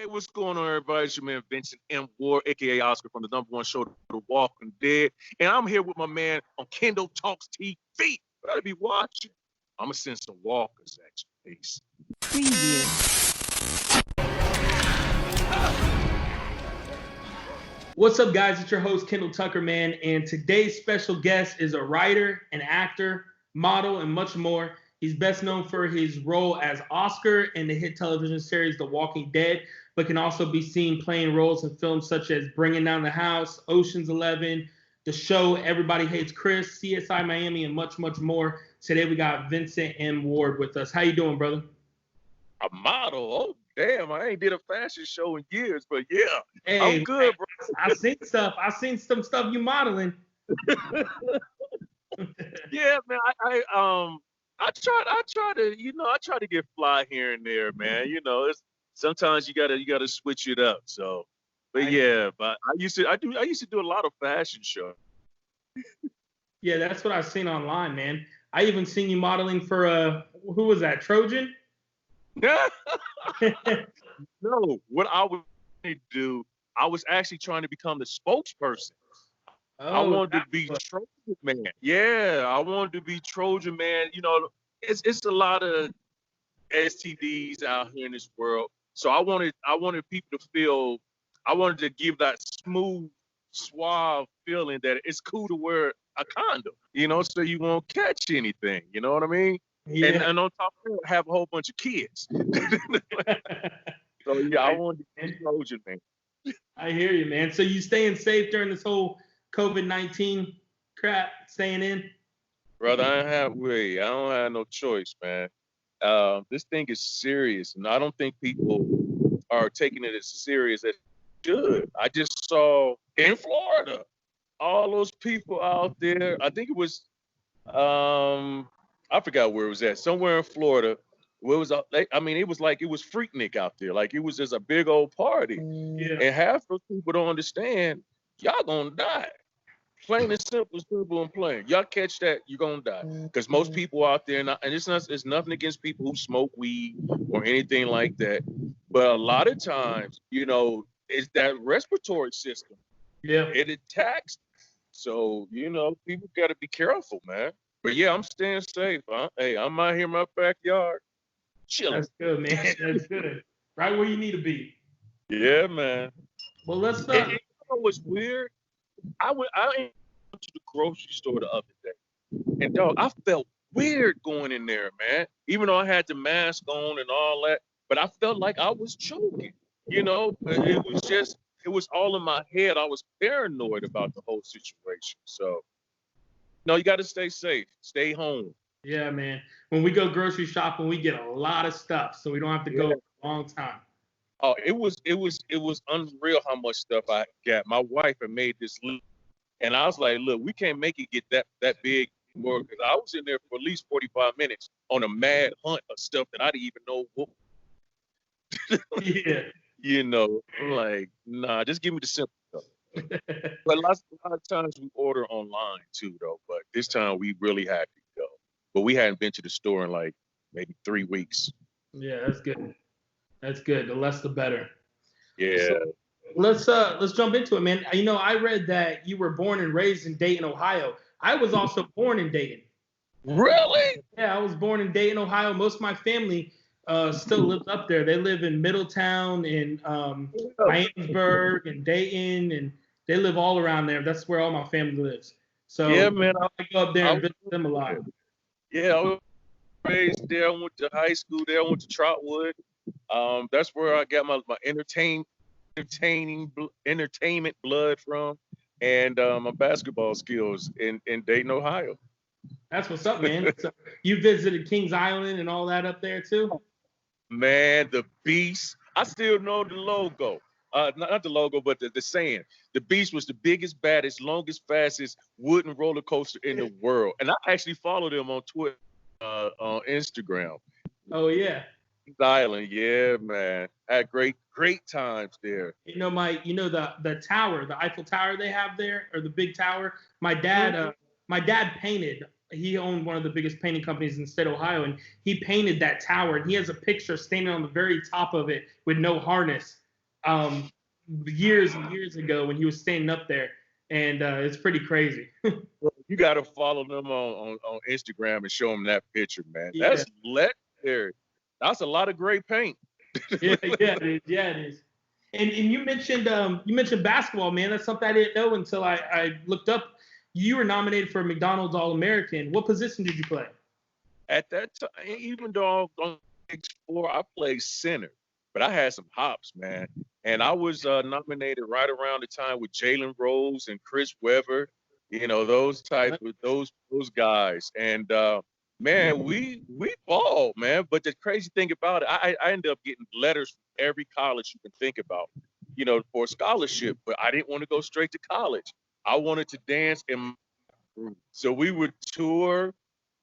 what's going on, everybody? It's your man Vincent M Ward, aka Oscar from the #1 show, The Walking Dead, and I'm here with my man on Kendall Talks TV. Better be watching. I'm gonna send some walkers at you. Peace. Preview. What's up, guys? It's your host, Kendall Tucker, man, and today's special guest is a writer, an actor, model, and much more. He's best known for his role as Oscar in the hit television series The Walking Dead, but can also be seen playing roles in films such as Bringing Down the House, Ocean's 11, The Show, Everybody Hates Chris, CSI Miami, and much, much more. Today we got Vincent M Ward with us. How you doing, brother? A model? Oh, damn. I ain't did a fashion show in years, but yeah. Hey, I'm good, bro. I seen stuff. I seen some stuff you modeling. Yeah, man. I try to get fly here and there, man. You know, it's sometimes you gotta switch it up. So, but I used to do a lot of fashion shows. Yeah, that's what I've seen online, man. I even seen you modeling for who was that? Trojan? No, what I would do, I was actually trying to become the spokesperson. I wanted to be Trojan man. Yeah, I wanted to be Trojan man. You know, it's a lot of STDs out here in this world. So I wanted people to feel. I wanted to give that smooth, suave feeling that it's cool to wear a condom. You know, so you won't catch anything. You know what I mean? Yeah. And on top of that, have a whole bunch of kids. So yeah, I wanted to be Trojan man. I hear you, man. So you staying safe during this whole COVID-19 crap, staying in? Brother, I don't have no choice, man. This thing is serious, and I don't think people are taking it as serious as they should. I just saw in Florida all those people out there. I think it was, I forgot where it was at. Somewhere in Florida. Where it was, it was like it was Freaknik out there. Like it was just a big old party, yeah. And half those people don't understand. Y'all gonna die. Plain and simple and plain. Y'all catch that, you're gonna die. Because most people out there, and it's nothing against people who smoke weed or anything like that. But a lot of times, you know, it's that respiratory system. Yeah. It attacks. So, you know, people gotta be careful, man. But yeah, I'm staying safe. Hey, I'm out here in my backyard. Chilling. That's good, man. That's good. Right where you need to be. Yeah, man. Well, let's You know what's weird? I went to the grocery store the other day, and dog, I felt weird going in there, man. Even though I had the mask on and all that, but I felt like I was choking. You know, it was all in my head. I was paranoid about the whole situation. So, no, you got to stay safe. Stay home. Yeah, man. When we go grocery shopping, we get a lot of stuff, so we don't have to go a long time. Oh, it was unreal how much stuff I got. My wife had made this list, and I was like, look, we can't make it get that big more, because I was in there for at least 45 minutes on a mad hunt of stuff that I didn't even know what. Yeah. You know, like, nah, just give me the simple stuff. But a lot of times we order online too, though. But this time we really had to go. But we hadn't been to the store in like maybe 3 weeks. Yeah, that's good. That's good. The less, the better. Yeah. So let's jump into it, man. You know, I read that you were born and raised in Dayton, Ohio. I was also born in Dayton. Really? Yeah, I was born in Dayton, Ohio. Most of my family still lives up there. They live in Middletown and Williamsburg and Dayton, and they live all around there. That's where all my family lives. So yeah, man, I go up there and visit them a lot. Yeah, I was raised there. I went to high school there. I went to Trotwood. That's where I got my entertainment blood from, and my basketball skills in Dayton, Ohio. That's what's up, man. So you visited Kings Island and all that up there too? Man, the Beast. I still know the logo. Not the logo, but the saying. The Beast was the biggest, baddest, longest, fastest wooden roller coaster in the world. And I actually followed him on Twitter, on Instagram. Oh, yeah. Island, yeah, man. Had great times there. You know, the tower, the Eiffel Tower they have there, or the big tower. My dad painted. He owned one of the biggest painting companies in the state of Ohio, and he painted that tower. And he has a picture standing on the very top of it with no harness. years and years ago when he was standing up there, and it's pretty crazy. You got to follow them on Instagram and show them that picture, man. Yeah. That's legendary. That's a lot of great paint. Yeah, it is. Yeah, it is. And you mentioned basketball, man. That's something I didn't know until I looked up. You were nominated for a McDonald's All-American. What position did you play? At that time, even though on X4, I played center, but I had some hops, man. And I was nominated right around the time with Jalen Rose and Chris Webber, those type of those guys. And man, we balled, man. But the crazy thing about it, I ended up getting letters from every college you can think about, for a scholarship. But I didn't want to go straight to college. I wanted to dance in my group. So we would tour.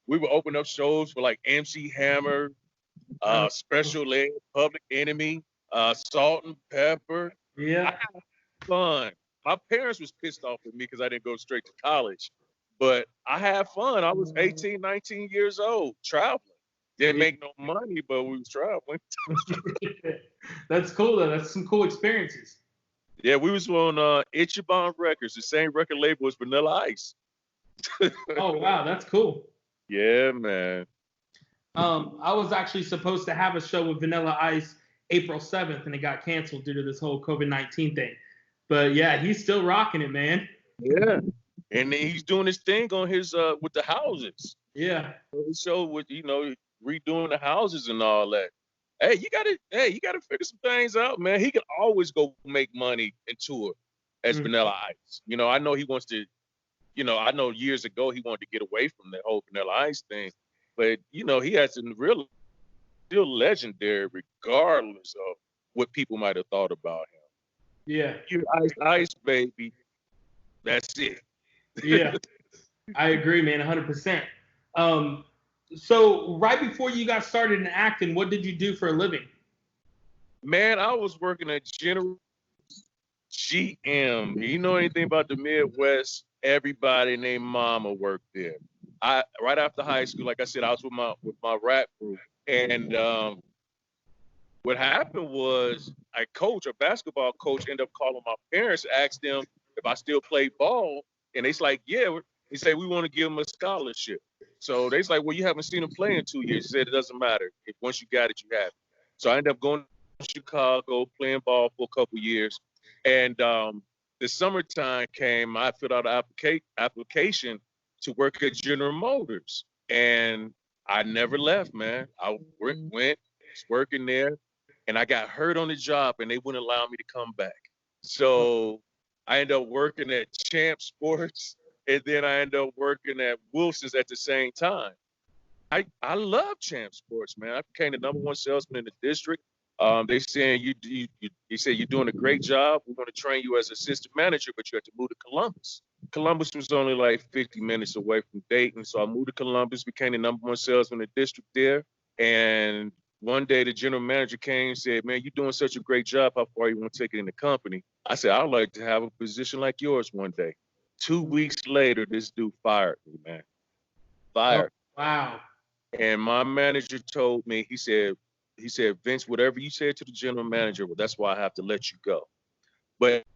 We would open up shows for like MC Hammer, Special Ed, Public Enemy, Salt and Pepper. Yeah. I had fun. My parents was pissed off with me because I didn't go straight to college. But I had fun. I was 18, 19 years old, traveling. Didn't make no money, but we was traveling. That's cool, though. That's some cool experiences. Yeah, we was on Ichiban Records, the same record label as Vanilla Ice. Oh, wow. That's cool. Yeah, man. I was actually supposed to have a show with Vanilla Ice April 7th, and it got canceled due to this whole COVID-19 thing. But yeah, he's still rocking it, man. Yeah, and he's doing his thing on his with the houses. Yeah. So with redoing the houses and all that. Hey, you gotta figure some things out, man. He can always go make money and tour as Vanilla Ice. I know he wants to. I know years ago he wanted to get away from that whole Vanilla Ice thing, but he has some still legendary regardless of what people might have thought about him. Yeah. You Ice, baby. That's it. Yeah. I agree, man, 100%. So right before you got started in acting, what did you do for a living? Man, I was working at General GM. You know anything about the Midwest? Everybody named Mama worked there. Right after high school, like I said, I was with my rap group, and what happened was a basketball coach, ended up calling my parents, asked them if I still played ball, and they's like, yeah. He said we want to give him a scholarship. So they's like, well, you haven't seen him play in 2 years. He said it doesn't matter. If once you got it, you have it. So I ended up going to Chicago, playing ball for a couple years, and the summertime came, I filled out an application to work at General Motors, and I never left, man. I went, was working there, and I got hurt on the job, and they wouldn't allow me to come back. So I ended up working at Champ Sports, and then I ended up working at Wilson's at the same time. I love Champ Sports, man. I became the #1 salesman in the district. They saying you said you're doing a great job. We're going to train you as assistant manager, but you have to move to Columbus. Columbus was only like 50 minutes away from Dayton, so I moved to Columbus, became the #1 salesman in the district there. And one day the general manager came and said, "Man, you're doing such a great job. How far you want to take it in the company?" I said, "I'd like to have a position like yours one day." 2 weeks later, this dude fired me, man. Fired. Oh, wow. And my manager told me, he said, "Vince, whatever you said to the general manager, well, that's why I have to let you go." But,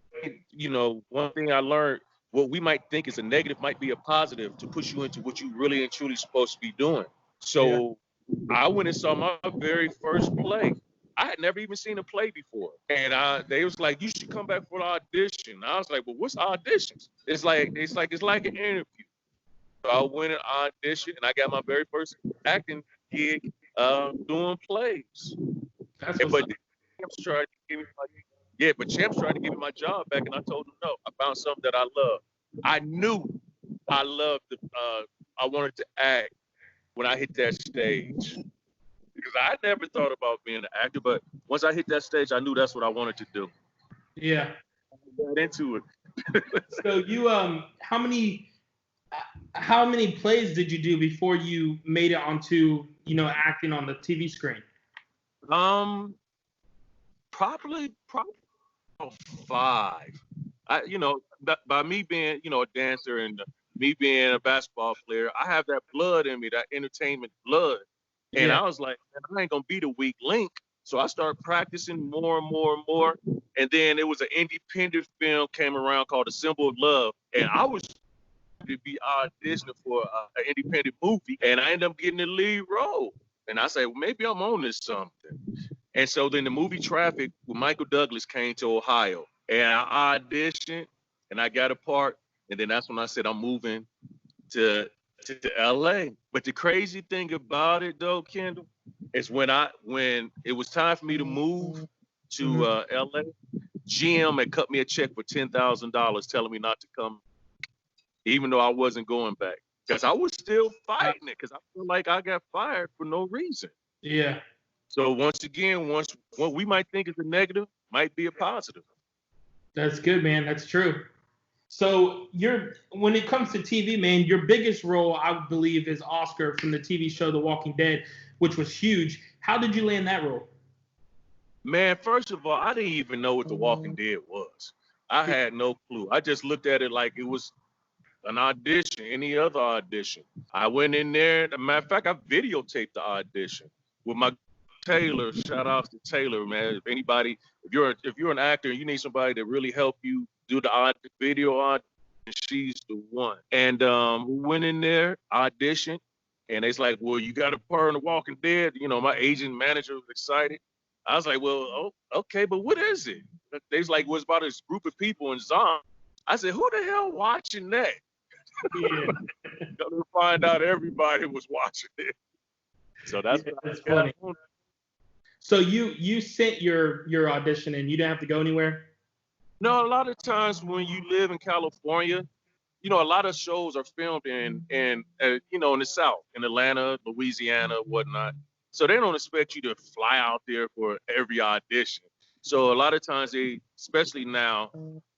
one thing I learned, what we might think is a negative might be a positive to push you into what you really and truly supposed to be doing. So I went and saw my very first play. I had never even seen a play before. And they was like, "You should come back for an audition." I was like, "Well, what's auditions?" It's like an interview. So I went and auditioned, and I got my very first acting gig doing plays. But Champs tried to give me my job back, and I told him no. I found something that I love. I knew I loved I wanted to act when I hit that stage, because I never thought about being an actor. But once I hit that stage, I knew that's what I wanted to do. Yeah. I got into it. So you how many plays did you do before you made it onto acting on the TV screen? Probably 5. By me being a dancer and me being a basketball player, I have that blood in me, that entertainment blood. And I was like, man, I ain't gonna be the weak link. So I started practicing more and more and more. And then it was an independent film came around called A Symbol of Love, and I was to be auditioning for an independent movie, and I ended up getting the lead role. And I said, well, maybe I'm on this something. And so then the movie Traffic with Michael Douglas came to Ohio, and I auditioned, and I got a part. And then that's when I said I'm moving to LA. But the crazy thing about it, though, Kendall, is when it was time for me to move to LA, GM had cut me a check for $10,000, telling me not to come, even though I wasn't going back, because I was still fighting it, because I feel like I got fired for no reason. Yeah. So once again, what we might think is a negative might be a positive. That's good, man. That's true. So when it comes to TV, man, your biggest role, I believe, is Oscar from the TV show The Walking Dead, which was huge. How did you land that role? Man, first of all, I didn't even know what The Walking Dead was. I had no clue. I just looked at it like it was an audition, any other audition. I went in there. As a matter of fact, I videotaped the audition with my Taylor. Shout out to Taylor, man. If you're an actor and you need somebody to really help you do the video audition, she's the one. And we went in there, auditioned, and it's like, well, you got a part in The Walking Dead. You know, my agent manager was excited. I was like, well, okay, but what is it? They was like, well, it's about this group of people in zombies. I said, who the hell watching that? Yeah. To find out everybody was watching it. So that's funny. So you sent your audition and you didn't have to go anywhere? No, a lot of times when you live in California, you know, a lot of shows are filmed in you know, in the South, in Atlanta, Louisiana, whatnot. So they don't expect you to fly out there for every audition. So a lot of times they, especially now,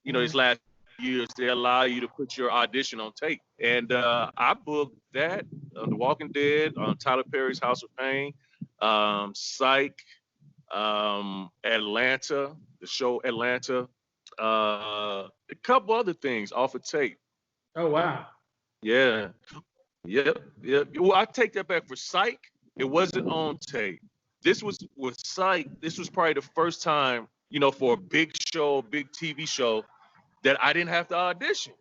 you know, these last years, they allow you to put your audition on tape. And I booked that, The Walking Dead, Tyler Perry's House of Pain, Psych, Atlanta, the show Atlanta, a couple other things off of tape. Oh, wow. Yeah. Yep. Well, I take that back. For Psych, it wasn't on tape. This was with Psych. This was probably the first time, you know, for a big show, big TV show, that I didn't have to audition.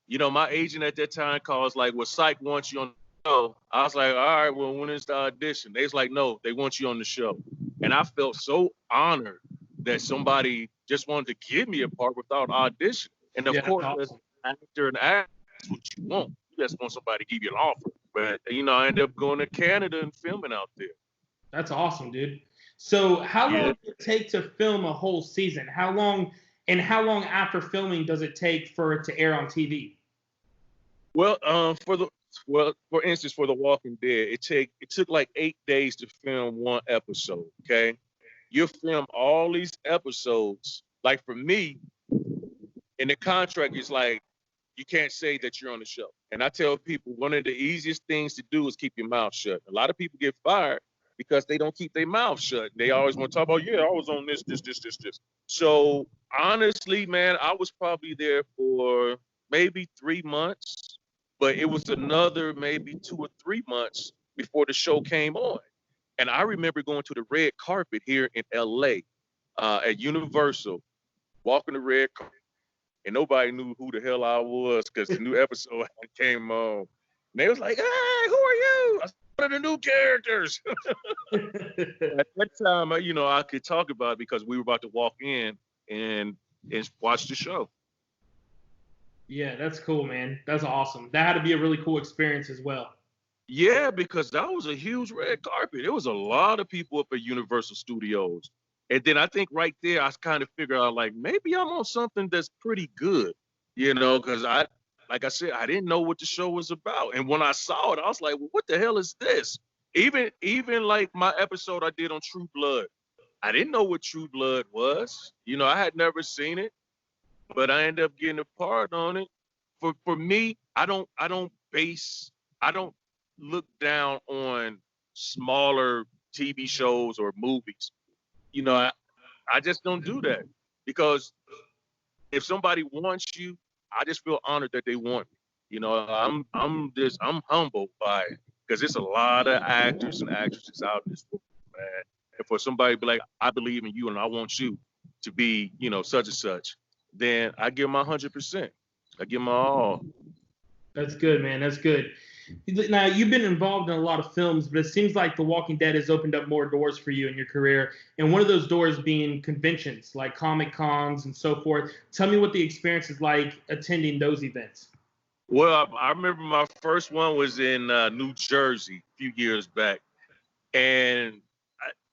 You know, my agent at that time calls like, well, Psych wants you on the show. I was like, all right, well, when is the audition? They was like, no, they want you on the show. And I felt so honored that somebody just wanted to give me a part without audition. And of course, as an actor and actor, that's what you want. You just want somebody to give you an offer. But, you know, I ended up going to Canada and filming out there. That's awesome, dude. So how long does it take to film a whole season? How long after filming does it take for it to air on TV? Well, for instance, for The Walking Dead, it took like 8 days to film one episode. Okay, you film all these episodes. Like for me, in the contract, it's like you can't say that you're on the show. And I tell people one of the easiest things to do is keep your mouth shut. A lot of people get fired because they don't keep their mouth shut. They always want to talk about, yeah, I was on this. So honestly, man, I was probably there for maybe 3 months, but it was another maybe 2 or 3 months before the show came on. And I remember going to the red carpet here in LA at Universal, walking the red carpet, and nobody knew who the hell I was because the new episode came on. And they was like, hey, who are you? I was one of the new characters. At that time, you know, I could talk about it because we were about to walk in and watch the show. Yeah, that's cool, man. That's awesome. That had to be a really cool experience as well. Yeah, because that was a huge red carpet. There was a lot of people up at Universal Studios. And then I think right there, I kind of figured out, like, maybe I'm on something that's pretty good, you know, because like I said, I didn't know what the show was about. And when I saw it, I was like, well, what the hell is this? Even like my episode I did on True Blood, I didn't know what True Blood was. You know, I had never seen it, but I ended up getting a part on it. For me, I don't look down on smaller TV shows or movies. You know, I just don't do that, because if somebody wants you, I just feel honored that they want me. You know, I'm humbled by it, because it's a lot of actors and actresses out in this world, man. And for somebody to be like, I believe in you and I want you, to be, such and such, then I give my 100%. I give my all. That's good, man. That's good. Now, you've been involved in a lot of films, but it seems like The Walking Dead has opened up more doors for you in your career, and one of those doors being conventions like Comic Cons and so forth. Tell me what the experience is like attending those events. Well, I remember my first one was in New Jersey a few years back, and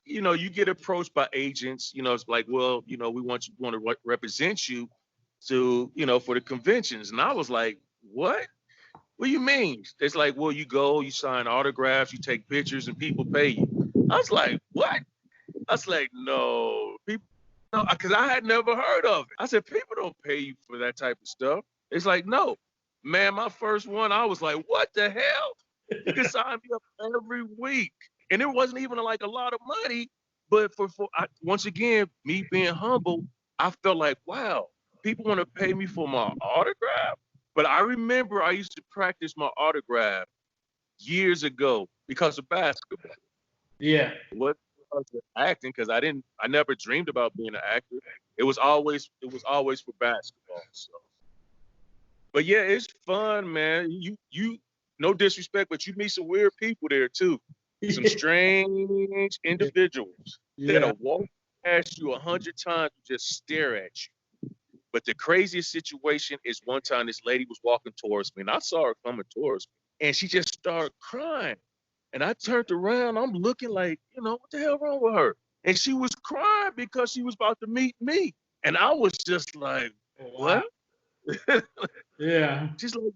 you get approached by agents. It's like, well, we want to represent you to, for the conventions, and I was like, what? What do you mean? It's like, well, you go, you sign autographs, you take pictures, and people pay you. I was like, what? I was like, no, people, no, because I had never heard of it. I said, people don't pay you for that type of stuff. It's like, no, man, my first one, I was like, what the hell? You can sign me up every week. And it wasn't even like a lot of money, but once again, me being humble, I felt like, wow, people want to pay me for my autograph. But I remember I used to practice my autograph years ago because of basketball. Yeah. What acting? Because I never dreamed about being an actor. It was always for basketball. So, but yeah, it's fun, man. You no disrespect, but you meet some weird people there too. Some strange individuals that'll walk past you 100 times and just stare at you. But the craziest situation is one time this lady was walking towards me, and I saw her coming towards me, and she just started crying. And I turned around, I'm looking like, what the hell wrong with her? And she was crying because she was about to meet me. And I was just like, what? Yeah. She's like,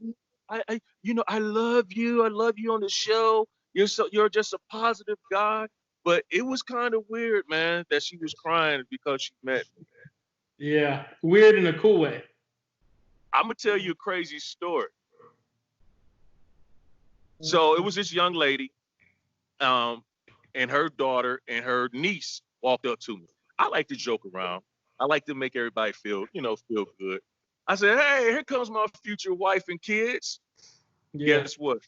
I love you. I love you on the show. You're just a positive guy. But it was kind of weird, man, that she was crying because she met me. Yeah, weird in a cool way. I'm gonna tell you a crazy story. So it was this young lady, and her daughter and her niece walked up to me. I like to joke around. I like to make everybody feel good. I said, hey, here comes my future wife and kids. Yeah. Guess what?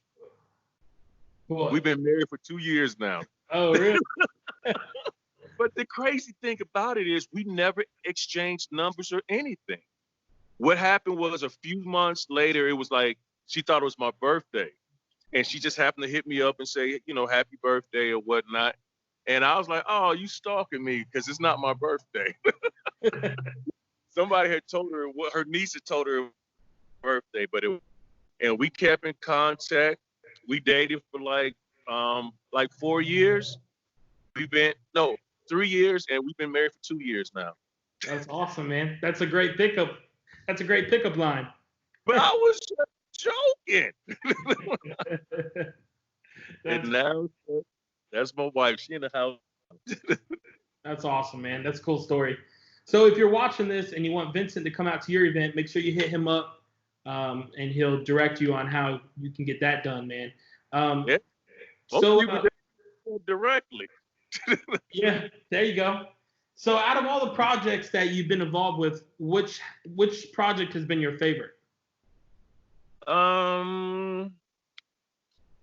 What? We've been married for 2 years now. Oh, really? But the crazy thing about it is we never exchanged numbers or anything. What happened was a few months later, it was like she thought it was my birthday. And she just happened to hit me up and say, happy birthday or whatnot. And I was like, oh, you stalking me because it's not my birthday. Somebody had told her, her niece had told her birthday, and we kept in contact. We dated for like 4 years. 3 years, and we've been married for 2 years now. That's awesome, man. That's a great pickup. That's a great pickup line. But I was just joking. And now that's my wife. She in the house. That's awesome, man. That's a cool story. So if you're watching this and you want Vincent to come out to your event, make sure you hit him up, and he'll direct you on how you can get that done, man. Yeah. So directly. Yeah, there you go. So out of all the projects that you've been involved with, which project has been your favorite? I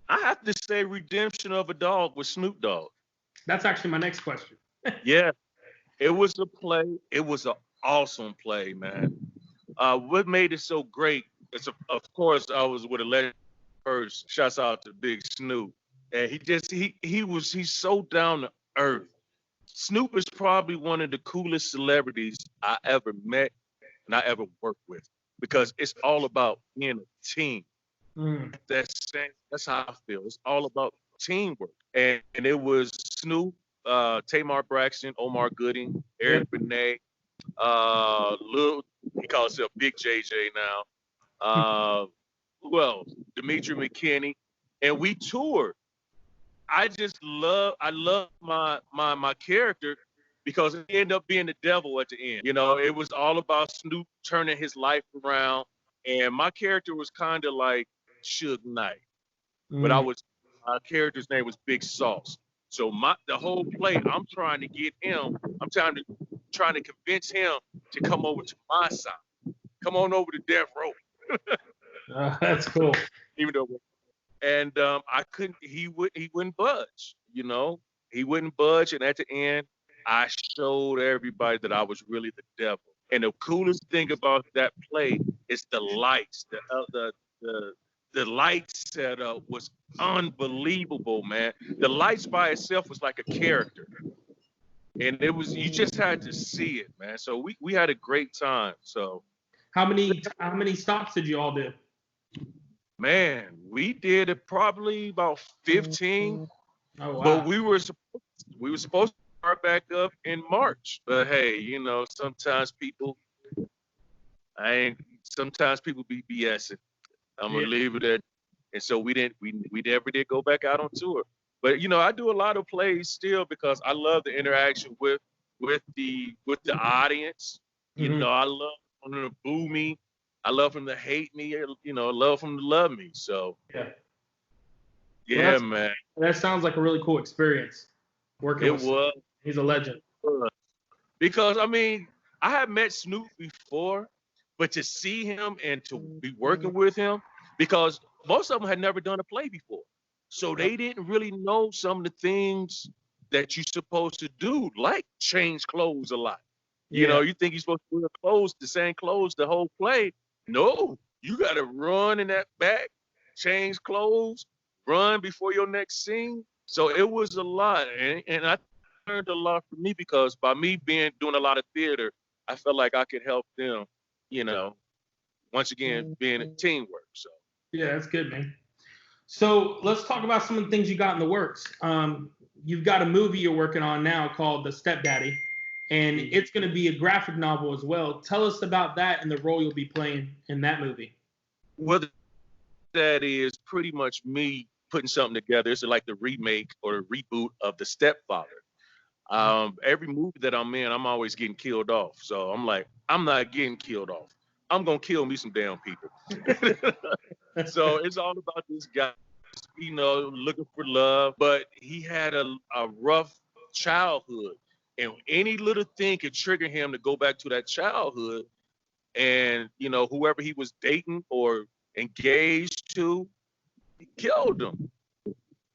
have to say Redemption of a Dog with Snoop Dogg. That's actually my next question. Yeah, it was a play. It was an awesome play, man. What made it so great is, of course, I was with a legend first. Shouts out to Big Snoop. And he's so down to earth. Snoop is probably one of the coolest celebrities I ever met and I ever worked with, because it's all about being a team. That's how I feel. It's all about teamwork. And it was Snoop, Tamar Braxton, Omar Gooding, Eric Benet, he calls himself Big JJ now. Who else? Dimitri McKinney. And we toured. I love my character because he ended up being the devil at the end. It was all about Snoop turning his life around, and my character was kind of like Suge Knight, but my character's name was Big Sauce. So the whole play, I'm trying to get him. I'm trying to convince him to come over to my side. Come on over to Death Row. That's cool. Even though. And I couldn't. He wouldn't budge. He wouldn't budge. And at the end, I showed everybody that I was really the devil. And the coolest thing about that play is the lights. The light setup was unbelievable, man. The lights by itself was like a character, and it was you just had to see it, man. So we had a great time. So How many stops did you all do? man, we did it probably about 15, Oh but wow. we were supposed to start back up in March. But hey, sometimes people I ain't sometimes people be BSing. I'm Yeah. gonna leave it at. And so we never did go back out on tour. But I do a lot of plays still because I love the interaction with the audience. Hmm. I love them to boo me. I love them to hate me. I love them to love me. So Yeah. Well, yeah, man, that sounds like a really cool experience working it with Snoop. was. He's a legend. Because I mean, I had met Snoop before, but to see him and to be working with him, because most of them had never done a play before. So they didn't really know some of the things that you're supposed to do, like change clothes a lot. Yeah. You think you're supposed to wear the same clothes the whole play. No, you got to run in that back, change clothes, run before your next scene. So it was a lot. And I learned a lot from me because by me doing a lot of theater, I felt like I could help them, you know, once again, being a teamwork. So Yeah, that's good, man. So let's talk about some of the things you got in the works. You've got a movie you're working on now called The Stepdaddy, and it's going to be a graphic novel as well. Tell us about that and the role you'll be playing in that movie. whether that is pretty much me putting something together, it's like the remake or the reboot of The Stepfather. Every movie that I'm in, I'm always getting killed off. So I'm like, I'm not getting killed off. I'm gonna kill me some damn people. So it's all about this guy, looking for love, but he had a rough childhood. And any little thing could trigger him to go back to that childhood. And, whoever he was dating or engaged to, he killed him.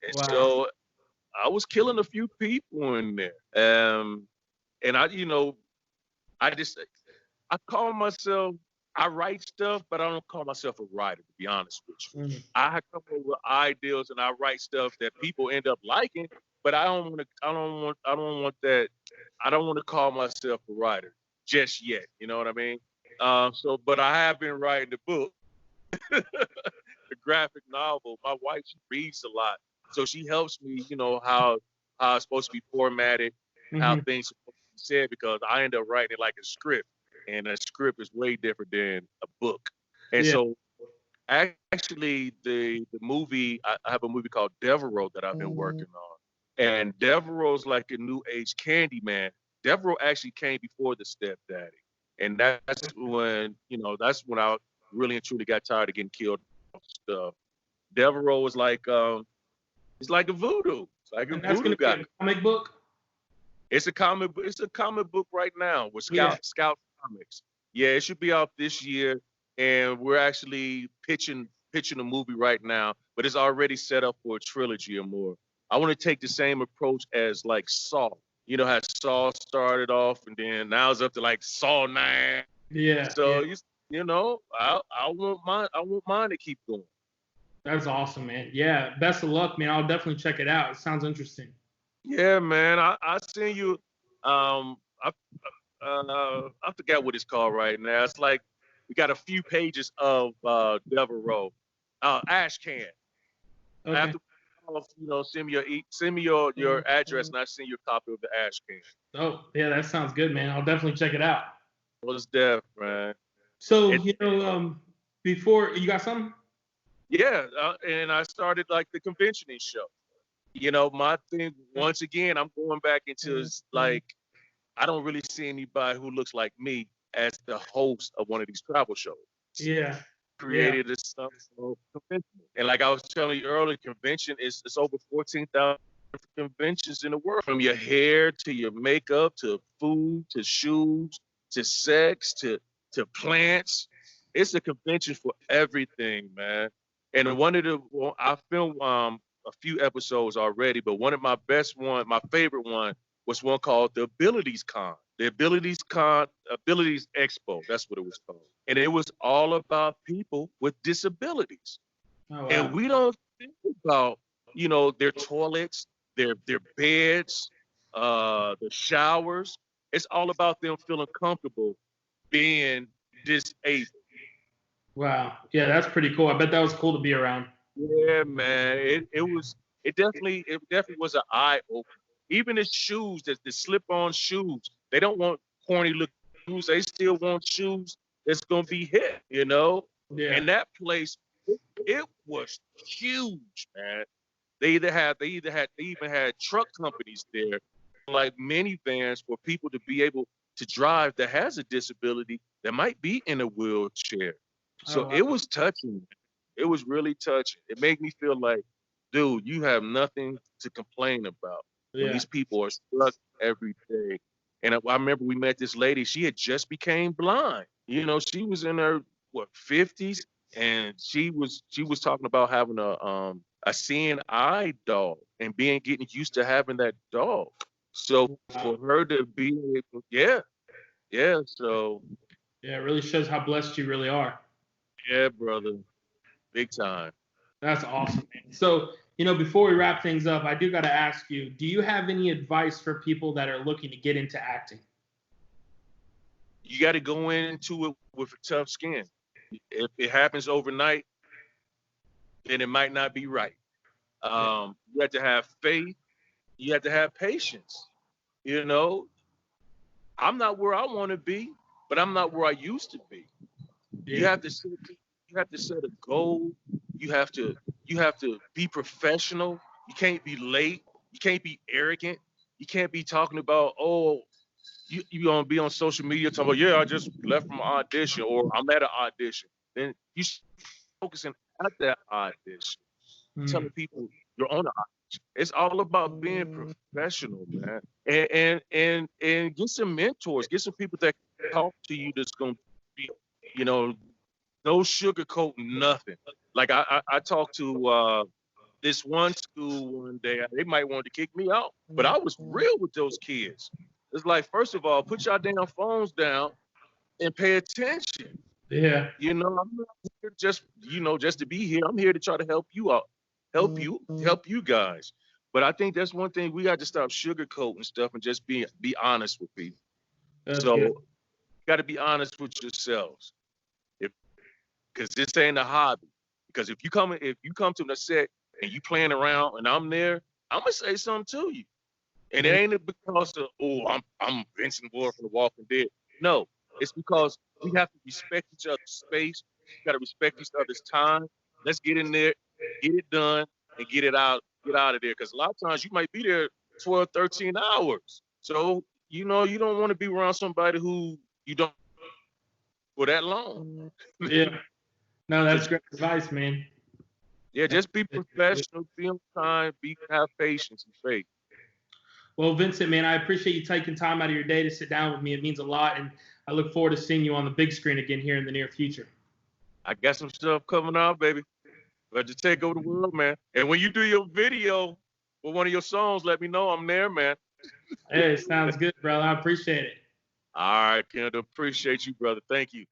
And Wow. so I was killing a few people in there. And I just I call myself I write stuff, but I don't call myself a writer, to be honest with you. Mm. I come up with ideas and I write stuff that people end up liking, but I don't want to call myself a writer just yet. You know what I mean? But I have been writing the book, the graphic novel. My wife, she reads a lot, so she helps me. How it's supposed to be formatted, how Hmm. things are supposed to be said, because I end up writing it like a script, and a script is way different than a book. And Yeah. so, actually, the movie I have a movie called Devereaux that I've been working on, and Devereaux's like a new age Candyman. Devereaux actually came before the Stepdaddy, and that's when I really and truly got tired of getting killed off stuff. Devereaux is like it's like a voodoo. It's like a And that's going voodoo to be guy. a comic book. It's a comic book right now with Yeah. Scout Comics. Yeah, it should be out this year, and we're actually pitching a movie right now, but it's already set up for a trilogy or more. I want to take the same approach as like Saw. You know how Saw started off, and then now it's up to like Saw 9. Yeah. Yeah. So I want mine to keep going. That's awesome, man. Yeah. Best of luck, man. I'll definitely check it out. It sounds interesting. Yeah, man. I send you. I I forgot what it's called right now. It's like we got a few pages of Devereaux. Ash can. Okay. After send me your address and I send you a copy of the Ash can. Oh, yeah. That sounds good, man. I'll definitely check it out. What's that, man? So, It, before you got something? yeah, and I started like the conventioning show. My thing once again, I'm going back into like I don't really see anybody who looks like me as the host of one of these travel shows. Yeah. Yeah. Created this stuff for convention. And like I was telling you earlier, convention is it's over 14,000 conventions in the world. From your hair to your makeup to food to shoes to sex to plants. It's a convention for everything, man. And I filmed a few episodes already, but my favorite one was one called the Abilities Con. The Abilities Expo. That's what it was called. And it was all about people with disabilities. Oh, wow. And we don't think about, their toilets, their beds, the showers. It's all about them feeling comfortable being disabled. Wow. Yeah, that's pretty cool. I bet that was cool to be around. Yeah, man. It definitely was an eye opener. Even the shoes, the slip-on shoes, they don't want corny looking shoes. They still want shoes that's gonna be hip, Yeah. And that place, it was huge, man. They even had truck companies there, like minivans for people to be able to drive that has a disability that might be in a wheelchair. So Oh, wow. it was touching. It was really touching. It made me feel like, dude, you have nothing to complain about when Yeah. these people are struck every day. And I remember we met this lady. She had just became blind. She was in her 50s, and she was talking about having a seeing eye dog and getting used to having that dog. So for her to be able, yeah. So Yeah, it really shows how blessed you really are. yeah, brother, big time. That's awesome, man. So, before we wrap things up, I do got to ask you, do you have any advice for people that are looking to get into acting? You got to go into it with a tough skin. If it happens overnight, then it might not be right. You have to have faith. You have to have patience. I'm not where I want to be, but I'm not where I used to be. Yeah. You have to set a goal. You have to be professional. You can't be late. You can't be arrogant. You can't be talking about, oh, you gonna be on social media talking about, yeah, I just left from an audition, or I'm at an audition. Then you focusing at that audition, telling people you're on an audition. It's all about being professional, man. And get some mentors, get some people that can talk to you that's gonna be, no sugarcoat, nothing. Like I talked to this one school one day. They might want to kick me out, but I was real with those kids. It's like, first of all, put your damn phones down and pay attention. Yeah. I'm not here just to be here. I'm here to try to help you out, help you guys. But I think that's one thing we got to stop sugarcoating stuff and just be honest with people. That's So good. you got to be honest with yourselves, because this ain't a hobby. Because if you come to the set and you playing around and I'm there, I'm gonna say something to you. And it ain't because of, oh, I'm Vincent Ward from The Walking Dead. No, it's because we have to respect each other's space. We got to respect each other's time. Let's get in there, get it done, and get out of there. Because a lot of times you might be there 12, 13 hours. So, you don't want to be around somebody who you don't for that long. Yeah. No, that's great advice, man. Yeah, just be professional, be on time, have patience and faith. Well, Vincent, man, I appreciate you taking time out of your day to sit down with me. It means a lot, and I look forward to seeing you on the big screen again here in the near future. I got some stuff coming out, baby. But just take over the world, man. And when you do your video for one of your songs, let me know. I'm there, man. Hey, sounds good, brother. I appreciate it. All right, Kendall. Appreciate you, brother. Thank you.